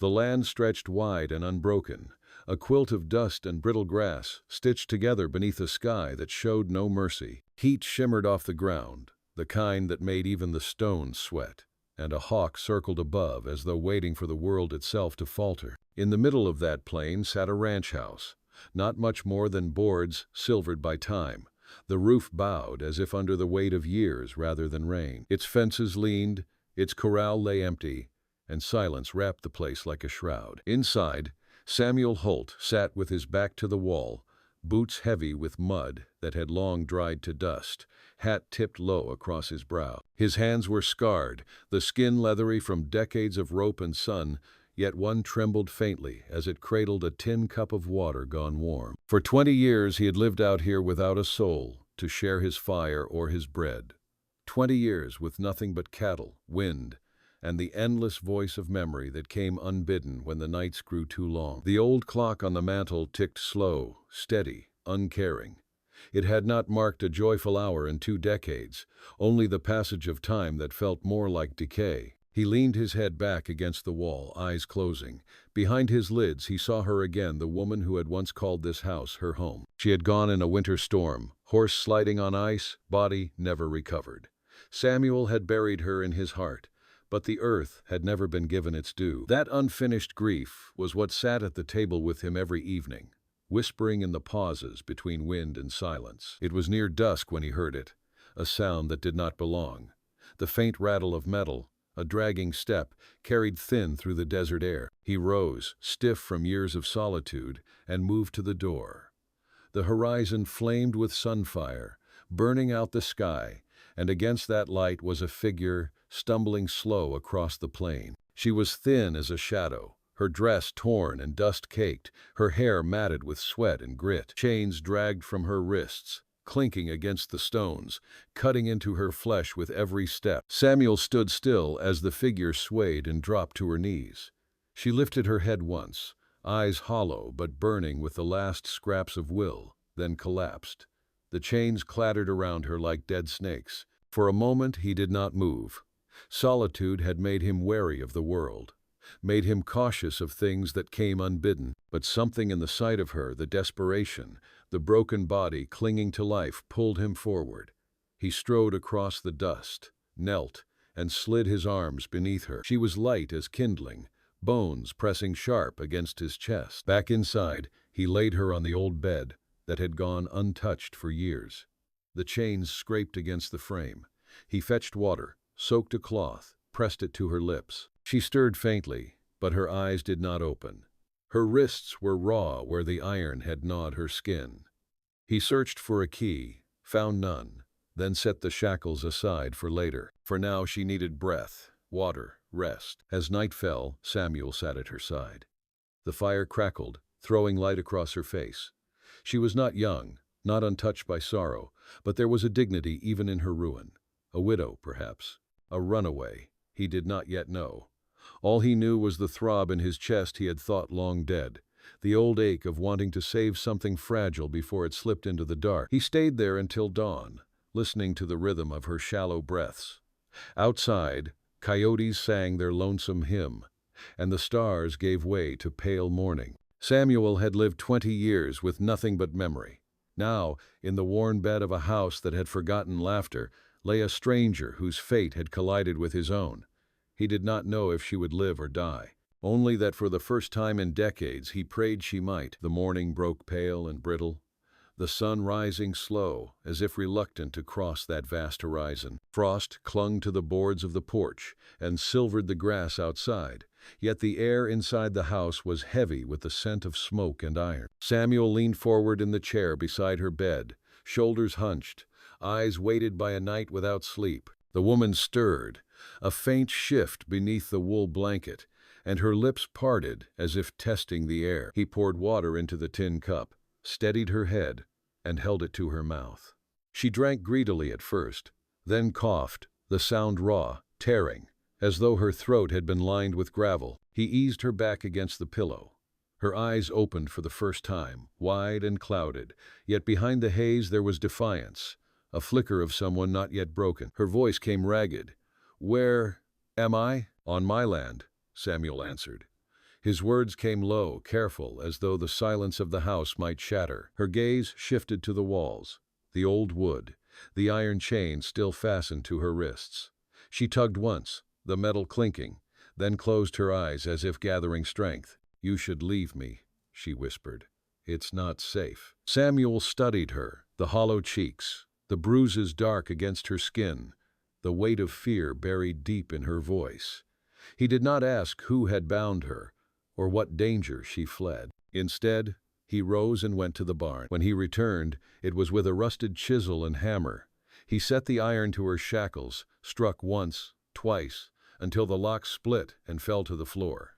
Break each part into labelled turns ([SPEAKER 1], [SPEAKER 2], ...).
[SPEAKER 1] The land stretched wide and unbroken, a quilt of dust and brittle grass, stitched together beneath a sky that showed no mercy. Heat shimmered off the ground, the kind that made even the stones sweat, and a hawk circled above as though waiting for the world itself to falter. In the middle of that plain sat a ranch house, not much more than boards silvered by time. The roof bowed as if under the weight of years rather than rain. Its fences leaned, its corral lay empty, and silence wrapped the place like a shroud. Inside, Samuel Holt sat with his back to the wall, boots heavy with mud that had long dried to dust, hat tipped low across his brow. His hands were scarred, the skin leathery from decades of rope and sun, yet one trembled faintly as it cradled a tin cup of water gone warm. For 20 years he had lived out here without a soul to share his fire or his bread. 20 years with nothing but cattle, wind, and the endless voice of memory that came unbidden when the nights grew too long. The old clock on the mantel ticked slow, steady, uncaring. It had not marked a joyful hour in 2 decades, only the passage of time that felt more like decay. He leaned his head back against the wall, eyes closing. Behind his lids he saw her again, the woman who had once called this house her home. She had gone in a winter storm, horse sliding on ice, body never recovered. Samuel had buried her in his heart, but the earth had never been given its due. That unfinished grief was what sat at the table with him every evening, whispering in the pauses between wind and silence. It was near dusk when he heard it, a sound that did not belong. The faint rattle of metal, a dragging step, carried thin through the desert air. He rose, stiff from years of solitude, and moved to the door. The horizon flamed with sunfire, burning out the sky, and against that light was a figure stumbling slow across the plain. She was thin as a shadow, her dress torn and dust-caked, her hair matted with sweat and grit. Chains dragged from her wrists, clinking against the stones, cutting into her flesh with every step. Samuel stood still as the figure swayed and dropped to her knees. She lifted her head once, eyes hollow but burning with the last scraps of will, then collapsed. The chains clattered around her like dead snakes. For a moment he did not move. Solitude had made him wary of the world, made him cautious of things that came unbidden. But something in the sight of her, the desperation, the broken body clinging to life, pulled him forward. He strode across the dust, knelt, and slid his arms beneath her. She was light as kindling, bones pressing sharp against his chest. Back inside, he laid her on the old bed that had gone untouched for years. The chains scraped against the frame. He fetched water, soaked a cloth, pressed it to her lips. She stirred faintly, but her eyes did not open. Her wrists were raw where the iron had gnawed her skin. He searched for a key, found none, then set the shackles aside for later. For now she needed breath, water, rest. As night fell, Samuel sat at her side. The fire crackled, throwing light across her face. She was not young, not untouched by sorrow, but there was a dignity even in her ruin. A widow, perhaps. A runaway. He did not yet know. All he knew was the throb in his chest he had thought long dead, the old ache of wanting to save something fragile before it slipped into the dark. He stayed there until dawn, listening to the rhythm of her shallow breaths. Outside, coyotes sang their lonesome hymn, and the stars gave way to pale morning. Samuel had lived 20 years with nothing but memory. Now, in the worn bed of a house that had forgotten laughter, lay a stranger whose fate had collided with his own. He did not know if she would live or die, only that for the first time in decades he prayed she might. The morning broke pale and brittle, the sun rising slow, as if reluctant to cross that vast horizon. Frost clung to the boards of the porch and silvered the grass outside, yet the air inside the house was heavy with the scent of smoke and iron. Samuel leaned forward in the chair beside her bed, shoulders hunched, eyes weighted by a night without sleep. The woman stirred, a faint shift beneath the wool blanket, and her lips parted as if testing the air. He poured water into the tin cup, steadied her head, and held it to her mouth. She drank greedily at first, then coughed, the sound raw, tearing, as though her throat had been lined with gravel. He eased her back against the pillow. Her eyes opened for the first time, wide and clouded, yet behind the haze there was defiance, a flicker of someone not yet broken. Her voice came ragged. "Where am I?" "On my land," Samuel answered. His words came low, careful, as though the silence of the house might shatter. Her gaze shifted to the walls, the old wood, the iron chain still fastened to her wrists. She tugged once, the metal clinking, then closed her eyes as if gathering strength. "You should leave me," she whispered. "It's not safe." Samuel studied her, the hollow cheeks, the bruises dark against her skin, the weight of fear buried deep in her voice. He did not ask who had bound her, or what danger she fled. Instead, he rose and went to the barn. When he returned, it was with a rusted chisel and hammer. He set the iron to her shackles, struck once, twice, until the lock split and fell to the floor.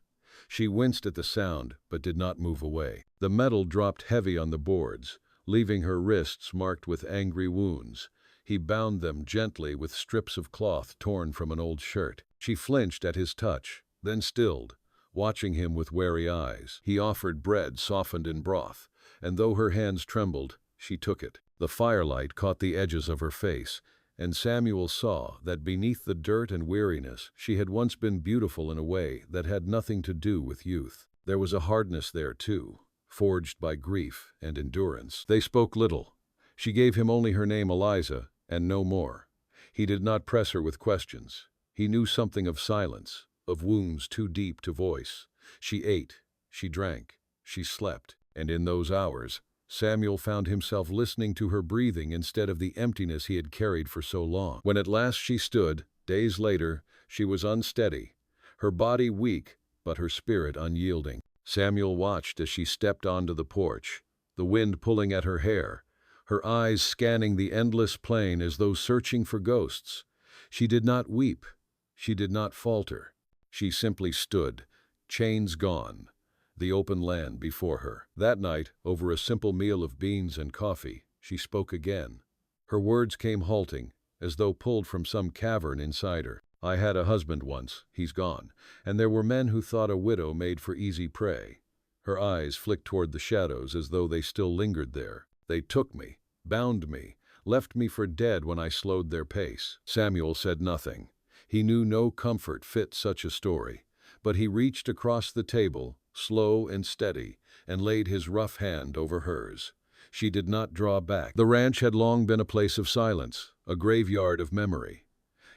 [SPEAKER 1] She winced at the sound, but did not move away. The metal dropped heavy on the boards, leaving her wrists marked with angry wounds. He bound them gently with strips of cloth torn from an old shirt. She flinched at his touch, then stilled, watching him with wary eyes. He offered bread softened in broth, and though her hands trembled, she took it. The firelight caught the edges of her face, and Samuel saw that beneath the dirt and weariness she had once been beautiful in a way that had nothing to do with youth. There was a hardness there, too, forged by grief and endurance. They spoke little. She gave him only her name Eliza, and no more. He did not press her with questions. He knew something of silence, of wounds too deep to voice. She ate, she drank, she slept, and in those hours, Samuel found himself listening to her breathing instead of the emptiness he had carried for so long. When at last she stood, days later, she was unsteady, her body weak, but her spirit unyielding. Samuel watched as she stepped onto the porch, the wind pulling at her hair, her eyes scanning the endless plain as though searching for ghosts. She did not weep. She did not falter. She simply stood, chains gone, the open land before her. That night, over a simple meal of beans and coffee, she spoke again. Her words came halting, as though pulled from some cavern inside her. "I had a husband once, he's gone, and there were men who thought a widow made for easy prey." Her eyes flicked toward the shadows as though they still lingered there. "They took me, bound me, left me for dead when I slowed their pace." Samuel said nothing. He knew no comfort fit such a story, but he reached across the table, slow and steady, and laid his rough hand over hers. She did not draw back. The ranch had long been a place of silence, a graveyard of memory.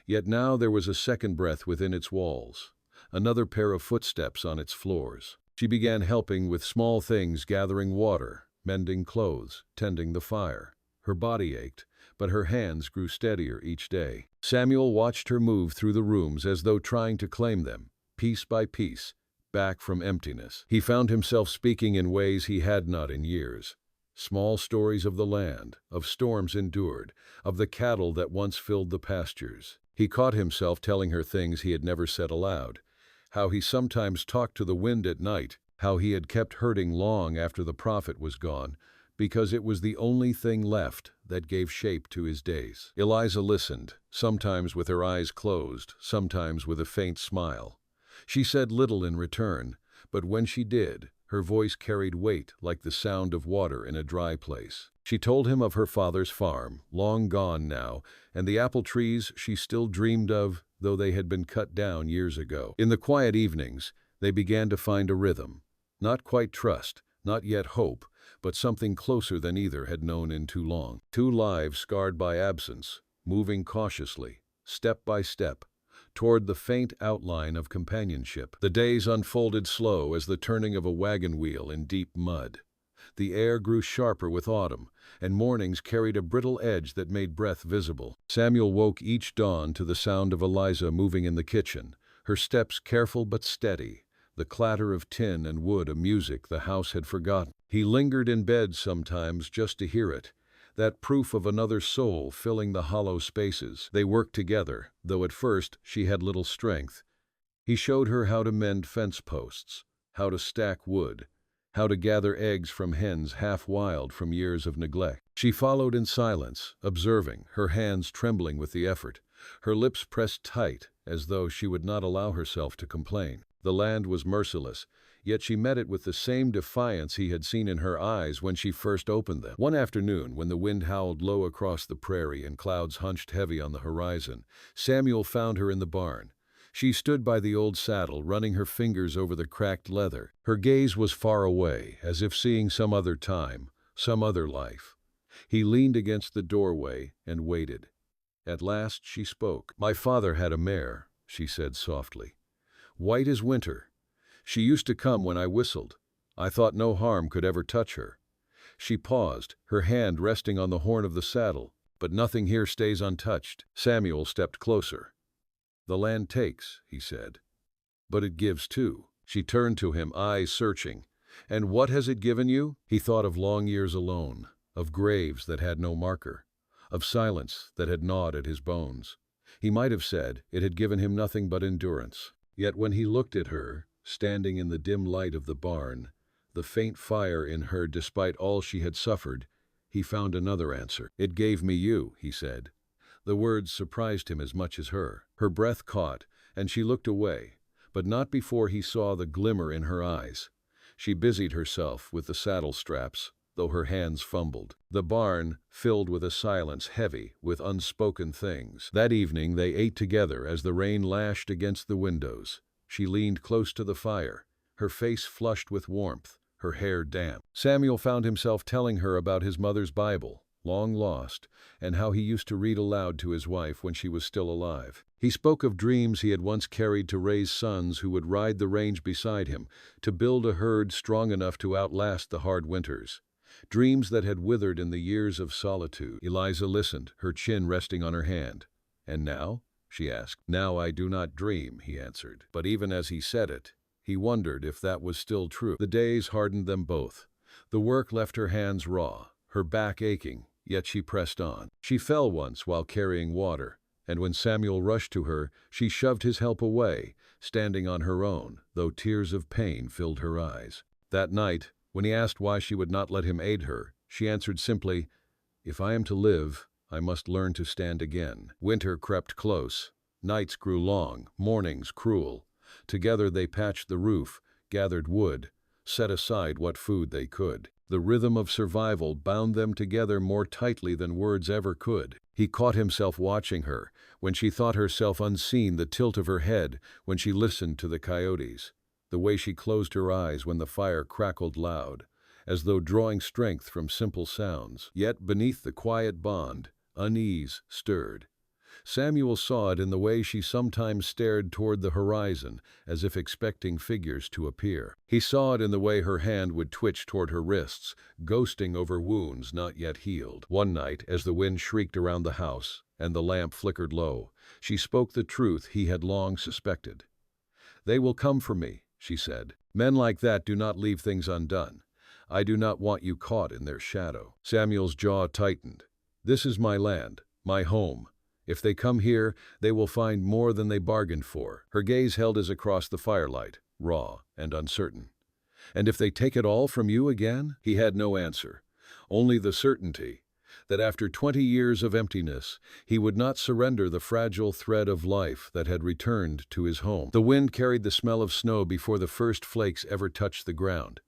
[SPEAKER 1] Yet now there was a second breath within its walls, another pair of footsteps on its floors. She began helping with small things, gathering water, mending clothes, tending the fire. Her body ached, but her hands grew steadier each day. Samuel watched her move through the rooms as though trying to claim them, piece by piece, back from emptiness. He found himself speaking in ways he had not in years. Small stories of the land, of storms endured, of the cattle that once filled the pastures. He caught himself telling her things he had never said aloud, how he sometimes talked to the wind at night, how he had kept herding long after the prophet was gone, because it was the only thing left that gave shape to his days. Eliza listened, sometimes with her eyes closed, sometimes with a faint smile. She said little in return, but when she did, her voice carried weight like the sound of water in a dry place. She told him of her father's farm, long gone now, and the apple trees she still dreamed of, though they had been cut down years ago. In the quiet evenings, they began to find a rhythm. Not quite trust, not yet hope, but something closer than either had known in too long. Two lives scarred by absence, moving cautiously, step by step, toward the faint outline of companionship. The days unfolded slow as the turning of a wagon wheel in deep mud. The air grew sharper with autumn, and mornings carried a brittle edge that made breath visible. Samuel woke each dawn to the sound of Eliza moving in the kitchen, her steps careful but steady, the clatter of tin and wood a music the house had forgotten. He lingered in bed sometimes just to hear it, that proof of another soul filling the hollow spaces. They worked together, though at first she had little strength. He showed her how to mend fence posts, how to stack wood, how to gather eggs from hens half wild from years of neglect. She followed in silence, observing, her hands trembling with the effort, her lips pressed tight as though she would not allow herself to complain. The land was merciless, yet she met it with the same defiance he had seen in her eyes when she first opened them. One afternoon, when the wind howled low across the prairie and clouds hunched heavy on the horizon, Samuel found her in the barn. She stood by the old saddle, running her fingers over the cracked leather. Her gaze was far away, as if seeing some other time, some other life. He leaned against the doorway and waited. At last she spoke. "My father had a mare," she said softly. "White as winter. She used to come when I whistled. I thought no harm could ever touch her." She paused, her hand resting on the horn of the saddle. "But nothing here stays untouched." Samuel stepped closer. "The land takes," he said. "But it gives too." She turned to him, eyes searching. "And what has it given you?" He thought of long years alone, of graves that had no marker, of silence that had gnawed at his bones. He might have said it had given him nothing but endurance. Yet when he looked at her, standing in the dim light of the barn, the faint fire in her despite all she had suffered, he found another answer. "It gave me you," he said. The words surprised him as much as her. Her breath caught, and she looked away, but not before he saw the glimmer in her eyes. She busied herself with the saddle straps, though her hands fumbled. The barn filled with a silence heavy with unspoken things. That evening they ate together as the rain lashed against the windows. She leaned close to the fire, her face flushed with warmth, her hair damp. Samuel found himself telling her about his mother's Bible, long lost, and how he used to read aloud to his wife when she was still alive. He spoke of dreams he had once carried to raise sons who would ride the range beside him, to build a herd strong enough to outlast the hard winters. Dreams that had withered in the years of solitude. Eliza listened, her chin resting on her hand. "And now?" she asked. "Now I do not dream," he answered. But even as he said it, he wondered if that was still true. The days hardened them both. The work left her hands raw, her back aching, yet she pressed on. She fell once while carrying water, and when Samuel rushed to her, she shoved his help away, standing on her own, though tears of pain filled her eyes. That night, when he asked why she would not let him aid her, she answered simply, "If I am to live, I must learn to stand again." Winter crept close. Nights grew long, mornings cruel. Together they patched the roof, gathered wood, set aside what food they could. The rhythm of survival bound them together more tightly than words ever could. He caught himself watching her, when she thought herself unseen, the tilt of her head when she listened to the coyotes, the way she closed her eyes when the fire crackled loud, as though drawing strength from simple sounds. Yet beneath the quiet bond, unease stirred. Samuel saw it in the way she sometimes stared toward the horizon, as if expecting figures to appear. He saw it in the way her hand would twitch toward her wrists, ghosting over wounds not yet healed. One night, as the wind shrieked around the house, and the lamp flickered low, she spoke the truth he had long suspected. "They will come for me," she said. "Men like that do not leave things undone. I do not want you caught in their shadow." Samuel's jaw tightened. "This is my land, my home. If they come here, they will find more than they bargained for." Her gaze held his across the firelight, raw and uncertain. "And if they take it all from you again?" He had no answer, only the certainty that after 20 years of emptiness, he would not surrender the fragile thread of life that had returned to his home. The wind carried the smell of snow before the first flakes ever touched the ground.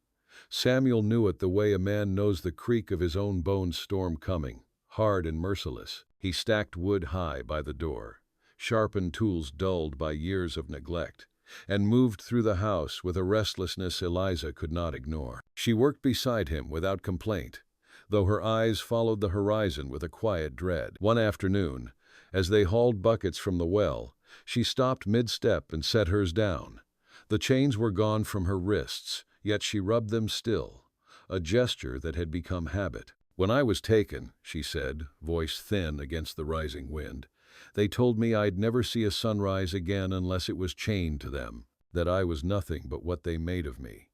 [SPEAKER 1] Samuel knew it the way a man knows the creak of his own bones' storm coming, hard and merciless. He stacked wood high by the door, sharpened tools dulled by years of neglect, and moved through the house with a restlessness Eliza could not ignore. She worked beside him without complaint, though her eyes followed the horizon with a quiet dread. One afternoon, as they hauled buckets from the well, she stopped mid-step and set hers down. The chains were gone from her wrists, yet she rubbed them still, a gesture that had become habit. "When I was taken," she said, voice thin against the rising wind, "they told me I'd never see a sunrise again unless it was chained to them, that I was nothing but what they made of me."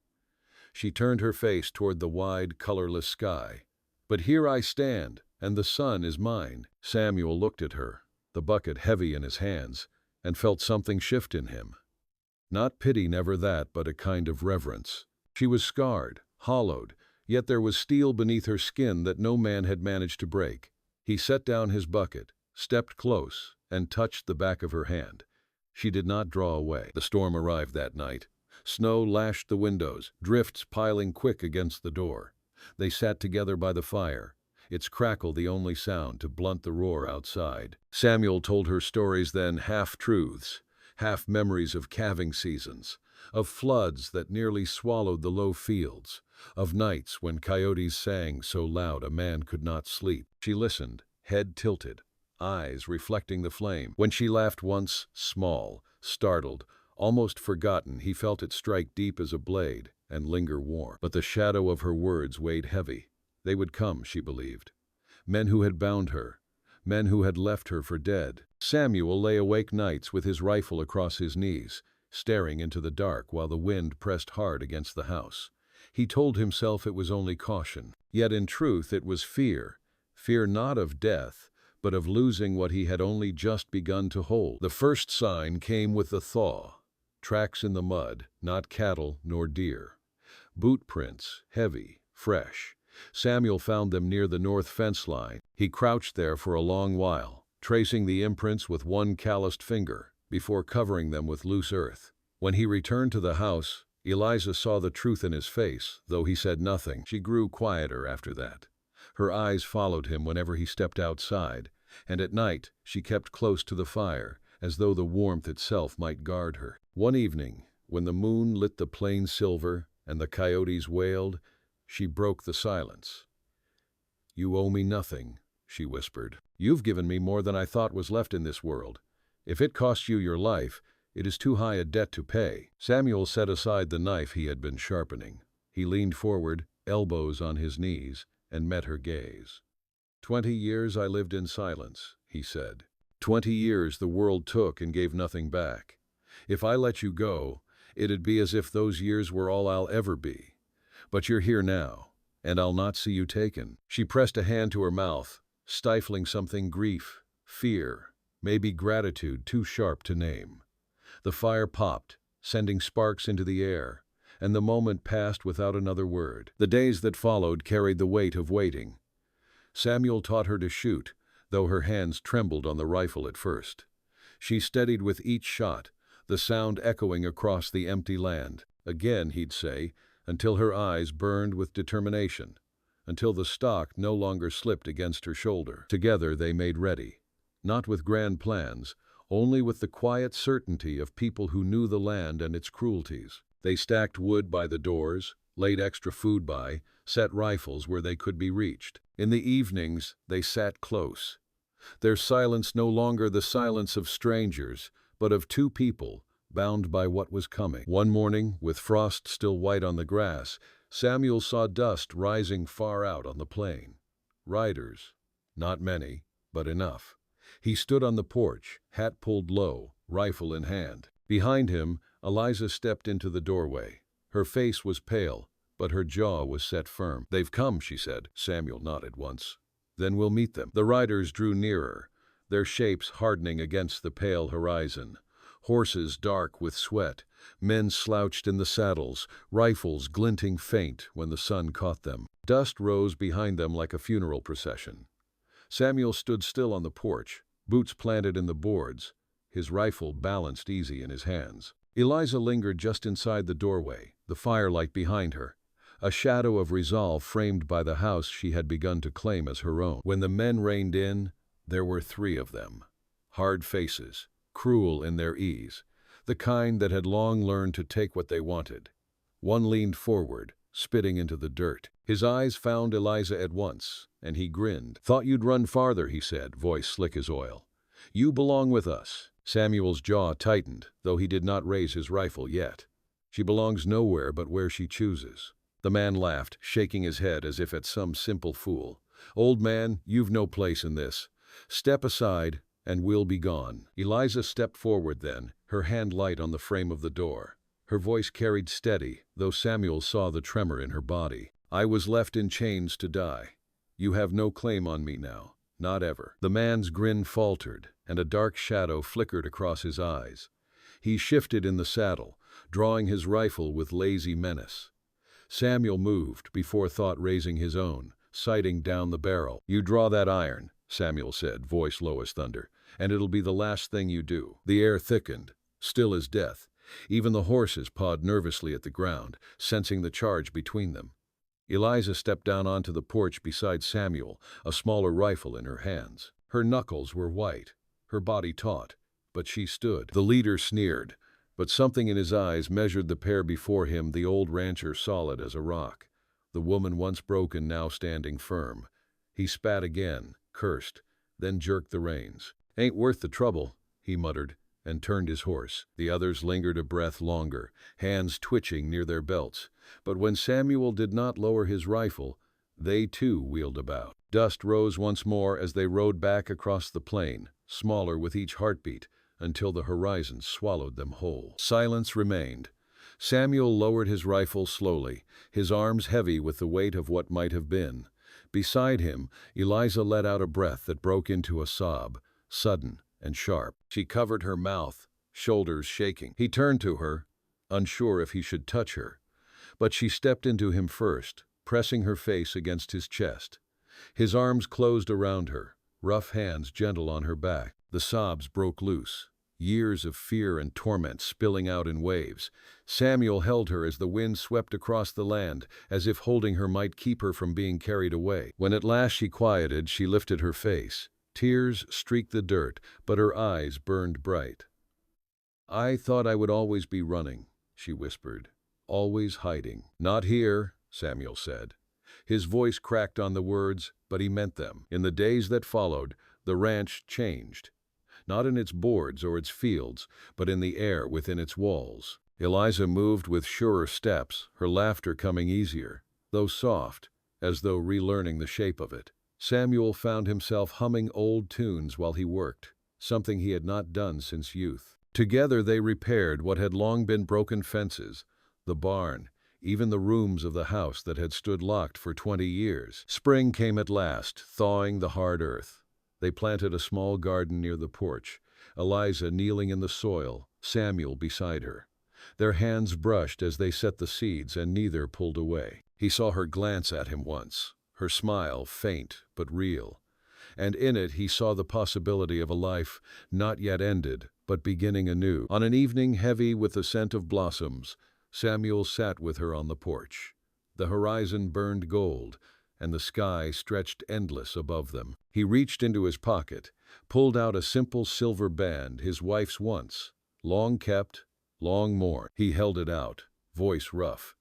[SPEAKER 1] She turned her face toward the wide, colorless sky. "But here I stand, and the sun is mine." Samuel looked at her, the bucket heavy in his hands, and felt something shift in him. Not pity, never that, but a kind of reverence. She was scarred, hollowed, yet there was steel beneath her skin that no man had managed to break. He set down his bucket, stepped close, and touched the back of her hand. She did not draw away. The storm arrived that night. Snow lashed the windows, drifts piling quick against the door. They sat together by the fire, its crackle the only sound to blunt the roar outside. Samuel told her stories then, half-truths, half memories of calving seasons, of floods that nearly swallowed the low fields, of nights when coyotes sang so loud a man could not sleep. She listened, head tilted, eyes reflecting the flame. When she laughed once, small, startled, almost forgotten, he felt it strike deep as a blade and linger warm. But the shadow of her words weighed heavy. They would come, she believed. Men who had bound her, men who had left her for dead. Samuel lay awake nights with his rifle across his knees, staring into the dark while the wind pressed hard against the house. He told himself it was only caution, yet in truth it was fear. Fear not of death, but of losing what he had only just begun to hold. The first sign came with the thaw. Tracks in the mud, not cattle nor deer. Boot prints, heavy, fresh. Samuel found them near the north fence line. He crouched there for a long while, tracing the imprints with one calloused finger, before covering them with loose earth. When he returned to the house, Eliza saw the truth in his face, though he said nothing. She grew quieter after that. Her eyes followed him whenever he stepped outside, and at night she kept close to the fire, as though the warmth itself might guard her. One evening, when the moon lit the plain silver and the coyotes wailed, she broke the silence. "You owe me nothing," she whispered. "You've given me more than I thought was left in this world. If it costs you your life, it is too high a debt to pay." Samuel set aside the knife he had been sharpening. He leaned forward, elbows on his knees, and met her gaze. 20 years I lived in silence," he said. 20 years the world took and gave nothing back. If I let you go, it'd be as if those years were all I'll ever be. But you're here now, and I'll not see you taken." She pressed a hand to her mouth, stifling something, grief, fear, maybe gratitude too sharp to name. The fire popped, sending sparks into the air, and the moment passed without another word. The days that followed carried the weight of waiting. Samuel taught her to shoot, though her hands trembled on the rifle at first. She steadied with each shot, the sound echoing across the empty land. Again, he'd say, until her eyes burned with determination, until the stock no longer slipped against her shoulder. Together they made ready, not with grand plans, only with the quiet certainty of people who knew the land and its cruelties. They stacked wood by the doors, laid extra food by, set rifles where they could be reached. In the evenings, they sat close. Their silence no longer the silence of strangers, but of two people, bound by what was coming. One morning, with frost still white on the grass, Samuel saw dust rising far out on the plain. Riders. Not many, but enough. He stood on the porch, hat pulled low, rifle in hand. Behind him, Eliza stepped into the doorway. Her face was pale, but her jaw was set firm. "They've come," she said. Samuel nodded once. "Then we'll meet them." The riders drew nearer, their shapes hardening against the pale horizon. Horses dark with sweat, men slouched in the saddles, rifles glinting faint when the sun caught them. Dust rose behind them like a funeral procession. Samuel stood still on the porch, boots planted in the boards, his rifle balanced easy in his hands. Eliza lingered just inside the doorway, the firelight behind her, a shadow of resolve framed by the house she had begun to claim as her own. When the men reined in, there were 3 of them. Hard faces, cruel in their ease, the kind that had long learned to take what they wanted. One leaned forward, spitting into the dirt. His eyes found Eliza at once, and he grinned. "Thought you'd run farther," he said, voice slick as oil. "You belong with us." Samuel's jaw tightened, though he did not raise his rifle yet. "She belongs nowhere but where she chooses." The man laughed, shaking his head as if at some simple fool. "Old man, you've no place in this. Step aside, and we'll be gone." Eliza stepped forward then, her hand light on the frame of the door. Her voice carried steady, though Samuel saw the tremor in her body. "I was left in chains to die. You have no claim on me now, not ever." The man's grin faltered, and a dark shadow flickered across his eyes. He shifted in the saddle, drawing his rifle with lazy menace. Samuel moved, before thought raising his own, sighting down the barrel. "You draw that iron," Samuel said, voice low as thunder, "and it'll be the last thing you do." The air thickened, still as death. Even the horses pawed nervously at the ground, sensing the charge between them. Eliza stepped down onto the porch beside Samuel, a smaller rifle in her hands. Her knuckles were white, her body taut, but she stood. The leader sneered, but something in his eyes measured the pair before him, the old rancher solid as a rock, the woman once broken now standing firm. He spat again, cursed, then jerked the reins. "Ain't worth the trouble," he muttered, and turned his horse. The others lingered a breath longer, hands twitching near their belts, but when Samuel did not lower his rifle, they too wheeled about. Dust rose once more as they rode back across the plain, smaller with each heartbeat, until the horizon swallowed them whole. Silence remained. Samuel lowered his rifle slowly, his arms heavy with the weight of what might have been. Beside him, Eliza let out a breath that broke into a sob, sudden and sharp. She covered her mouth, shoulders shaking. He turned to her, unsure if he should touch her, but she stepped into him first, pressing her face against his chest. His arms closed around her, rough hands gentle on her back. The sobs broke loose, years of fear and torment spilling out in waves. Samuel held her as the wind swept across the land, as if holding her might keep her from being carried away. When at last she quieted, she lifted her face. Tears streaked the dirt, but her eyes burned bright. "I thought I would always be running," she whispered, "always hiding." "Not here," Samuel said. His voice cracked on the words, but he meant them. In the days that followed, the ranch changed. Not in its boards or its fields, but in the air within its walls. Eliza moved with surer steps, her laughter coming easier, though soft, as though relearning the shape of it. Samuel found himself humming old tunes while he worked, something he had not done since youth. Together they repaired what had long been broken fences, the barn, even the rooms of the house that had stood locked for 20 years. Spring came at last, thawing the hard earth. They planted a small garden near the porch, Eliza kneeling in the soil, Samuel beside her. Their hands brushed as they set the seeds, and neither pulled away. He saw her glance at him once, her smile faint but real, and in it he saw the possibility of a life not yet ended, but beginning anew. On an evening heavy with the scent of blossoms, Samuel sat with her on the porch. The horizon burned gold, and the sky stretched endless above them. He reached into his pocket, pulled out a simple silver band, his wife's once, long kept, long worn. He held it out, voice rough.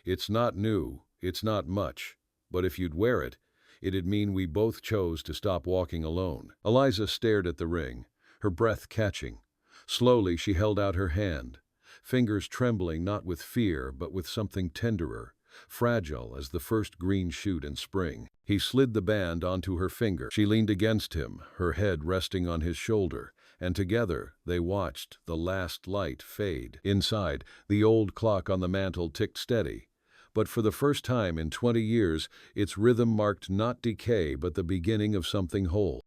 [SPEAKER 1] "It's not new, it's not much, but if you'd wear it, it'd mean we both chose to stop walking alone." Eliza stared at the ring, her breath catching. Slowly she held out her hand, fingers trembling not with fear but with something tenderer, fragile as the first green shoot in spring. He slid the band onto her finger. She leaned against him, her head resting on his shoulder, and together they watched the last light fade. Inside, the old clock on the mantel ticked steady, but for the first time in 20 years, its rhythm marked not decay but the beginning of something whole.